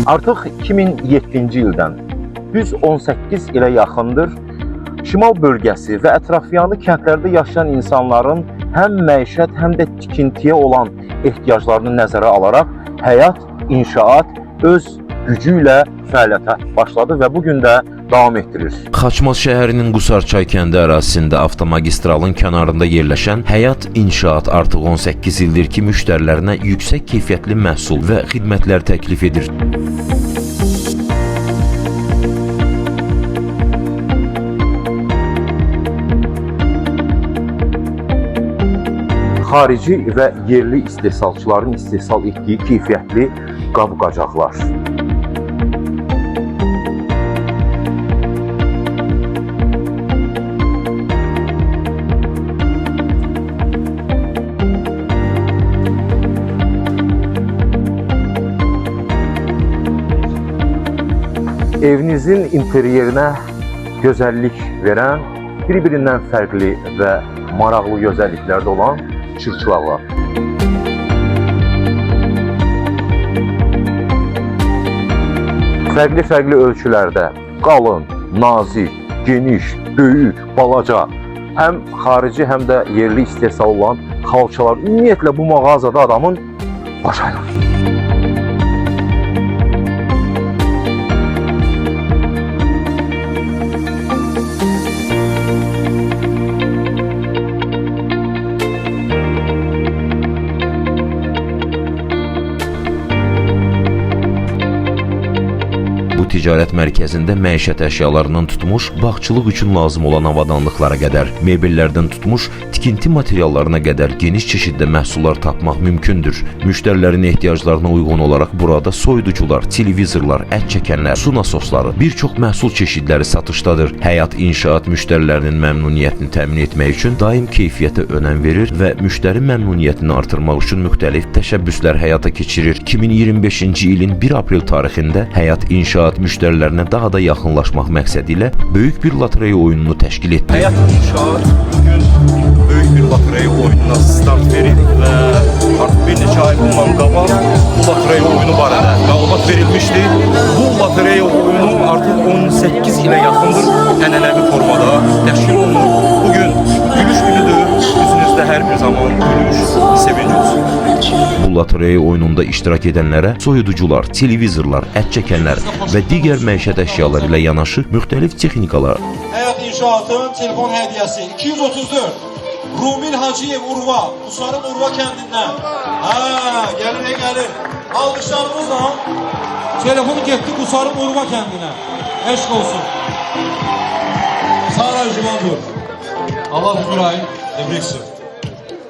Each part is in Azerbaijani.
Artıq 2007-ci ildən düz 18 ilə yaxındır şimal bölgəsi və ətrafyanı kəndlərdə yaşayan insanların həm məişət, həm də tikintiyə olan ehtiyaclarını nəzərə alaraq Həyat İnşaat öz gücü ilə fəaliyyətə başladı və bugün də davam etdirir. Xaçmaz şəhərinin Qusarçay kəndi ərazisində avtomagistralın kənarında yerləşən Həyat İnşaat artıq 18 ildir ki, müştərilərinə yüksək keyfiyyətli məhsul və xidmətlər təklif edir. Xarici və yerli istehsalçıların istehsal etdiyi keyfiyyətli qab-qacaqlar. Evinizin interyerinə gözəllik verən, bir-birindən fərqli və maraqlı gözəlliklərdə olan çırçılaqlar. Fərqli ölçülərdə qalın, nazik, geniş, böyük, balaca, həm xarici, həm də yerli istehsal olan xalçalar. Ümumiyyətlə bu mağazada adamın baş aylanır. Bu ticarət mərkəzində məişət əşyalarından tutmuş, bağçılıq üçün lazım olan avadanlıqlara qədər, mebellərdən tutmuş, tikinti materiallarına qədər geniş çeşiddə məhsullar tapmaq mümkündür. Müştərilərin ehtiyaclarına uyğun olaraq burada soyuducular, televizorlar, ət çəkənlər, su nasosları, bir çox məhsul çeşidləri satışdadır. Həyat İnşaat müştərilərinin məmnuniyyətini təmin etmək üçün daim keyfiyyətə önəm verir və müştəri məmnuniyyətini artırmaq üçün müxtəlif təşəbbüslər həyata keçirir. 2025-ci ilin 1 aprel tarixində Həyat İnşaat müştərilərinə daha da yaxınlaşmaq məqsədi ilə böyük bir lotereya oyununu təşkil etdi. Həyat İnşaat bugün böyük bir lotereya oyununa start verir və artıq bir neçə ay bundan qabaq bu lotereya oyunu barədə məlumat verilmişdi. Bu lotereya oyunu artıq 18 ilə yaxındır ənənəvi formada təşkil olunur. Bugün gülüş günüdür, üzünüzdə hər bir zaman gülüş, sevinç olsun. Bu lotereya oyununda iştirak edənlərə soyuducular, televizorlar, ət çəkənlər və digər məişət əşyaları ilə yanaşı müxtəlif texnikalar. Həyat İnşaatın telefon hədiyyəsi 234 Rumil Hacıyev Urva, Qusarın Urva kəndindən. Gəlir. Alqışlarımızla telefonu getdi Qusarın Urva kəndinə. Eşq olsun. Sağ ol Jumandur. Allah mübarək təbriksin.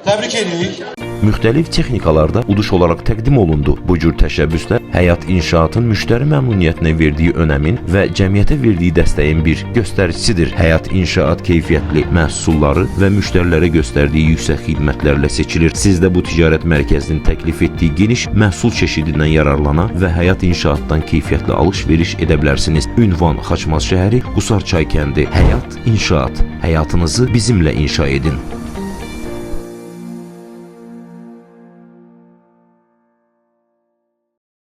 Təbrik edirik. Müxtəlif texnikalarda uduş olaraq təqdim olundu. Bu cür təşəbbüslər Həyat İnşaatın müştəri məmnuniyyətinə verdiyi önəmin və cəmiyyətə verdiyi dəstəyin bir göstəricisidir. Həyat İnşaat keyfiyyətli məhsulları və müştərilərə göstərdiyi yüksək xidmətlərlə seçilir. Siz də bu ticarət mərkəzinin təklif etdiyi geniş məhsul çeşidindən yararlana və Həyat İnşaatdan keyfiyyətli alış-veriş edə bilərsiniz. Ünvan Xaçmaz şəhəri, Qusarçay kəndi. Həyat İnşaat. Həyatınızı bizimlə inşa edin.